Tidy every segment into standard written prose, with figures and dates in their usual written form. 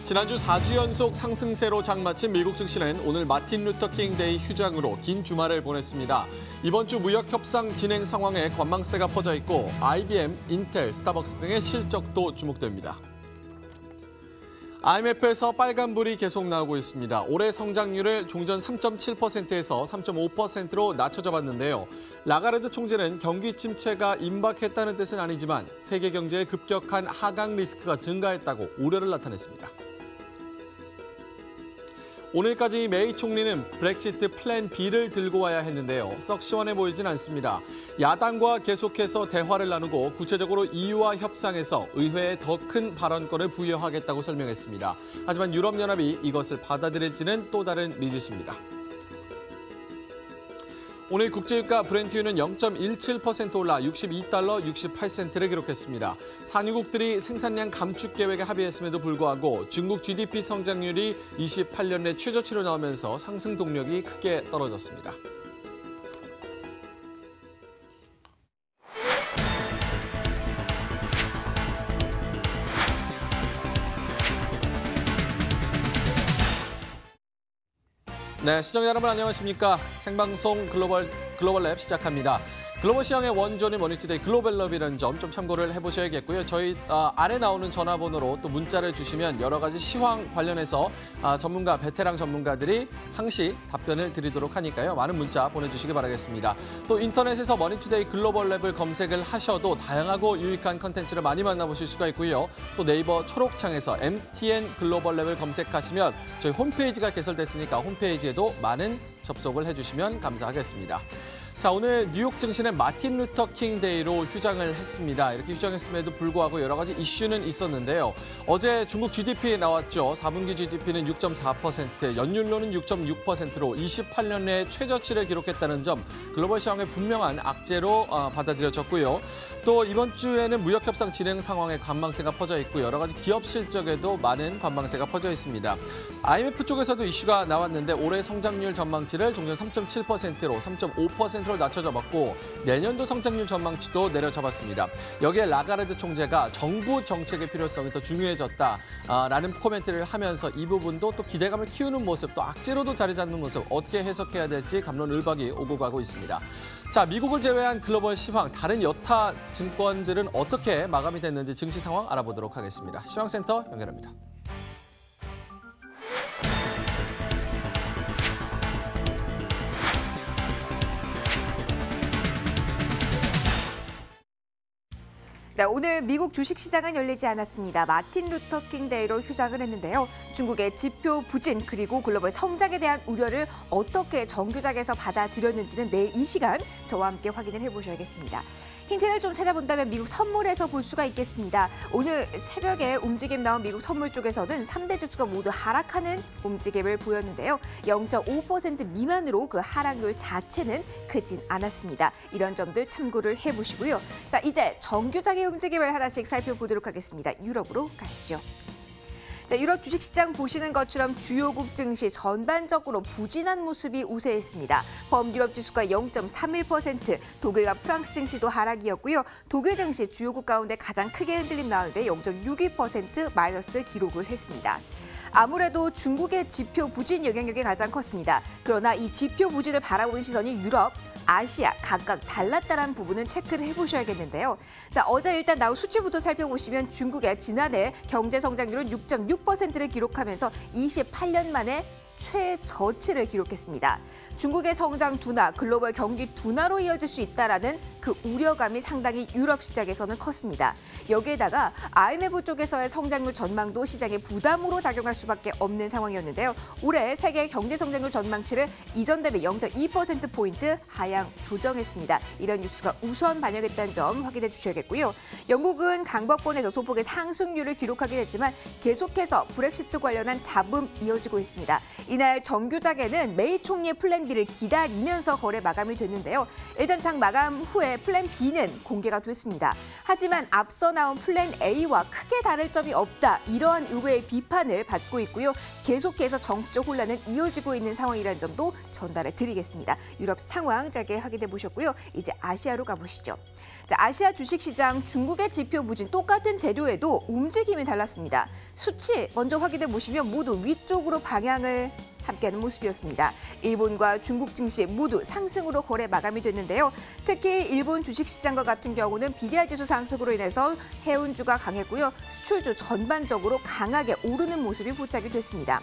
지난주 4주 연속 상승세로 장마친 미국 증시는 오늘 마틴 루터 킹 데이 휴장으로 긴 주말을 보냈습니다. 이번 주 무역 협상 진행 상황에 관망세가 퍼져 있고 IBM, 인텔, 스타벅스 등의 실적도 주목됩니다. IMF에서 빨간불이 계속 나오고 있습니다. 올해 성장률을 종전 3.7%에서 3.5%로 낮춰 잡았는데요. 라가르드 총재는 경기 침체가 임박했다는 뜻은 아니지만 세계 경제의 급격한 하강 리스크가 증가했다고 우려를 나타냈습니다. 오늘까지 메이 총리는 브렉시트 플랜 B를 들고 와야 했는데요. 썩 시원해 보이진 않습니다. 야당과 계속해서 대화를 나누고 구체적으로 EU와 협상에서 의회에 더 큰 발언권을 부여하겠다고 설명했습니다. 하지만 유럽연합이 이것을 받아들일지는 또 다른 미지수입니다. 오늘 국제유가 브렌트유는 0.17% 올라 62달러 68센트를 기록했습니다. 산유국들이 생산량 감축 계획에 합의했음에도 불구하고 중국 GDP 성장률이 28년 내 최저치로 나오면서 상승 동력이 크게 떨어졌습니다. 네, 시청자 여러분 안녕하십니까? 생방송 글로벌랩 시작합니다. 글로벌 시황의 원조는 머니투데이 글로벌럽이라는 점 좀 참고를 해보셔야겠고요. 저희 아래 나오는 전화번호로 또 문자를 주시면 여러 가지 시황 관련해서 베테랑 전문가들이 항시 답변을 드리도록 하니까요. 많은 문자 보내주시기 바라겠습니다. 또 인터넷에서 머니투데이 글로벌랩을 검색을 하셔도 다양하고 유익한 컨텐츠를 많이 만나보실 수가 있고요. 또 네이버 초록창에서 MTN 글로벌랩을 검색하시면 저희 홈페이지가 개설됐으니까 홈페이지에도 많은 접속을 해주시면 감사하겠습니다. 자, 오늘 뉴욕 증시는 마틴 루터 킹 데이로 휴장을 했습니다. 이렇게 휴장했음에도 불구하고 여러 가지 이슈는 있었는데요. 어제 중국 GDP 나왔죠. 4분기 GDP는 6.4%, 연율로는 6.6%로 28년 내 최저치를 기록했다는 점 글로벌 시황의 분명한 악재로 받아들여졌고요. 또 이번 주에는 무역 협상 진행 상황에 관망세가 퍼져 있고 여러 가지 기업 실적에도 많은 관망세가 퍼져 있습니다. IMF 쪽에서도 이슈가 나왔는데 올해 성장률 전망치를 종전 3.7%로 3.5%로 낮춰 잡았고 내년도 성장률 전망치도 내려 잡았습니다. 여기에 라가르드 총재가 정부 정책의 필요성이 더 중요해졌다라는 코멘트를 하면서 이 부분도 또 기대감을 키우는 모습, 또 악재로도 자리 잡는 모습 어떻게 해석해야 될지 갑론을박이 오고 가고 있습니다. 자, 미국을 제외한 글로벌 시황, 다른 여타 증권들은 어떻게 마감이 됐는지 증시 상황 알아보도록 하겠습니다. 시황센터 연결합니다. 네, 오늘 미국 주식시장은 열리지 않았습니다. 마틴 루터 킹 데이로 휴장을 했는데요. 중국의 지표 부진 그리고 글로벌 성장에 대한 우려를 어떻게 정규장에서 받아들였는지는 내일 이 시간 저와 함께 확인을 해보셔야겠습니다. 힌트를 좀 찾아본다면 미국 선물에서 볼 수가 있겠습니다. 오늘 새벽에 움직임 나온 미국 선물 쪽에서는 3대 지수가 모두 하락하는 움직임을 보였는데요. 0.5% 미만으로 그 하락률 자체는 크진 않았습니다. 이런 점들 참고를 해보시고요. 자, 이제 정규장의 움직임을 하나씩 살펴보도록 하겠습니다. 유럽으로 가시죠. 자, 유럽 주식시장 보시는 것처럼 주요국 증시 전반적으로 부진한 모습이 우세했습니다. 범유럽 지수가 0.31%, 독일과 프랑스 증시도 하락이었고요. 독일 증시 주요국 가운데 가장 크게 흔들림 나오는데 0.62% 마이너스 기록을 했습니다. 아무래도 중국의 지표 부진 영향력이 가장 컸습니다. 그러나 이 지표 부진을 바라보는 시선이 유럽, 아시아 각각 달랐다는 부분은 체크를 해보셔야겠는데요. 자, 어제 일단 나온 수치부터 살펴보시면 중국의 지난해 경제 성장률은 6.6%를 기록하면서 28년 만에 최저치를 기록했습니다. 중국의 성장 둔화, 글로벌 경기 둔화로 이어질 수 있다라는 그 우려감이 상당히 유럽 시장에서는 컸습니다. 여기에다가 IMF 쪽에서의 성장률 전망도 시장의 부담으로 작용할 수밖에 없는 상황이었는데요. 올해 세계 경제 성장률 전망치를 이전 대비 0.2%포인트 하향 조정했습니다. 이런 뉴스가 우선 반영했다는 점 확인해 주셔야겠고요. 영국은 강박권에서 소폭의 상승률을 기록하긴 했지만 계속해서 브렉시트 관련한 잡음 이어지고 있습니다. 이날 정규장에는 메이 총리의 플랜 B를 기다리면서 거래 마감이 됐는데요. 일단 장 마감 후에 플랜 B는 공개가 됐습니다. 하지만 앞서 나온 플랜 A와 크게 다를 점이 없다. 이러한 의회의 비판을 받고 있고요. 계속해서 정치적 혼란은 이어지고 있는 상황이라는 점도 전달해 드리겠습니다. 유럽 상황 짧게 확인해 보셨고요. 이제 아시아로 가보시죠. 자, 아시아 주식시장 중국의 지표 부진 똑같은 재료에도 움직임이 달랐습니다. 수치 먼저 확인해 보시면 모두 위쪽으로 방향을 함께하는 모습이었습니다. 일본과 중국 증시 모두 상승으로 거래 마감이 됐는데요. 특히 일본 주식시장과 같은 경우는 BDI 지수 상승으로 인해서 해운주가 강했고요. 수출주 전반적으로 강하게 오르는 모습이 포착이 됐습니다.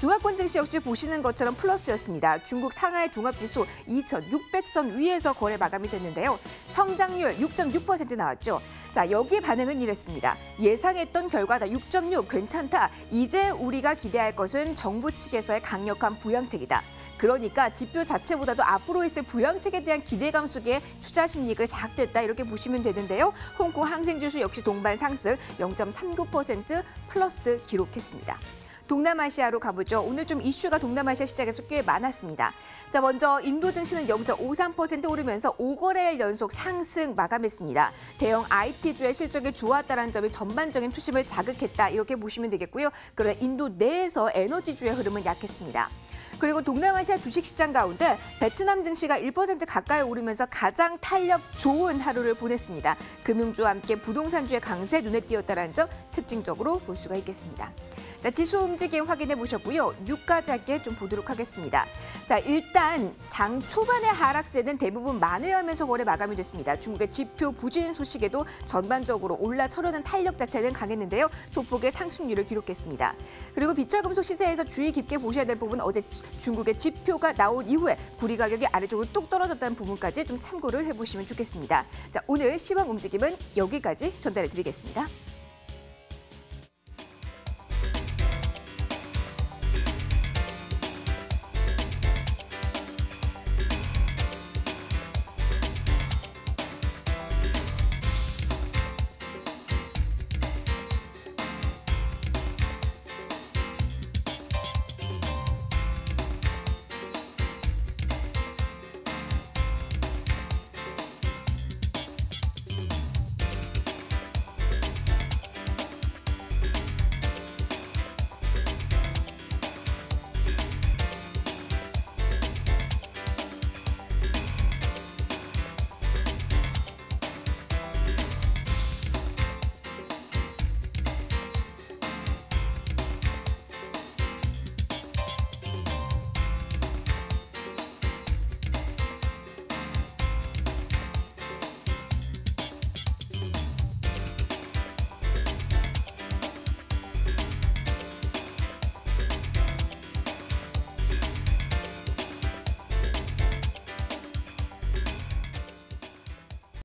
중화권 증시 역시 보시는 것처럼 플러스였습니다. 중국 상하이 종합지수 2,600선 위에서 거래 마감이 됐는데요. 성장률 6.6% 나왔죠. 자, 여기 반응은 이랬습니다. 예상했던 결과다. 6.6 괜찮다. 이제 우리가 기대할 것은 정부 측에서의 강력한 부양책이다. 그러니까 지표 자체보다도 앞으로 있을 부양책에 대한 기대감 속에 투자 심리가 자극됐다. 이렇게 보시면 되는데요. 홍콩 항생지수 역시 동반 상승 0.39% 플러스 기록했습니다. 동남아시아로 가보죠. 오늘 좀 이슈가 동남아시아 시장에서 꽤 많았습니다. 자, 먼저 인도 증시는 0.53% 오르면서 5거래일 연속 상승 마감했습니다. 대형 IT주의 실적이 좋았다는 점이 전반적인 투심을 자극했다. 이렇게 보시면 되겠고요. 그러나 인도 내에서 에너지주의 흐름은 약했습니다. 그리고 동남아시아 주식시장 가운데 베트남 증시가 1% 가까이 오르면서 가장 탄력 좋은 하루를 보냈습니다. 금융주와 함께 부동산주의 강세 눈에 띄었다는 점 특징적으로 볼 수가 있겠습니다. 자, 지수 움직임 확인해 보셨고요. 유가 짧게 좀 보도록 하겠습니다. 자, 일단 장 초반의 하락세는 대부분 만회하면서 거래 마감이 됐습니다. 중국의 지표 부진 소식에도 전반적으로 올라서려는 탄력 자체는 강했는데요. 소폭의 상승률을 기록했습니다. 그리고 비철금속 시세에서 주의 깊게 보셔야 될 부분은 어제 중국의 지표가 나온 이후에 구리 가격이 아래쪽으로 뚝 떨어졌다는 부분까지 좀 참고를 해보시면 좋겠습니다. 자, 오늘 시황 움직임은 여기까지 전달해 드리겠습니다.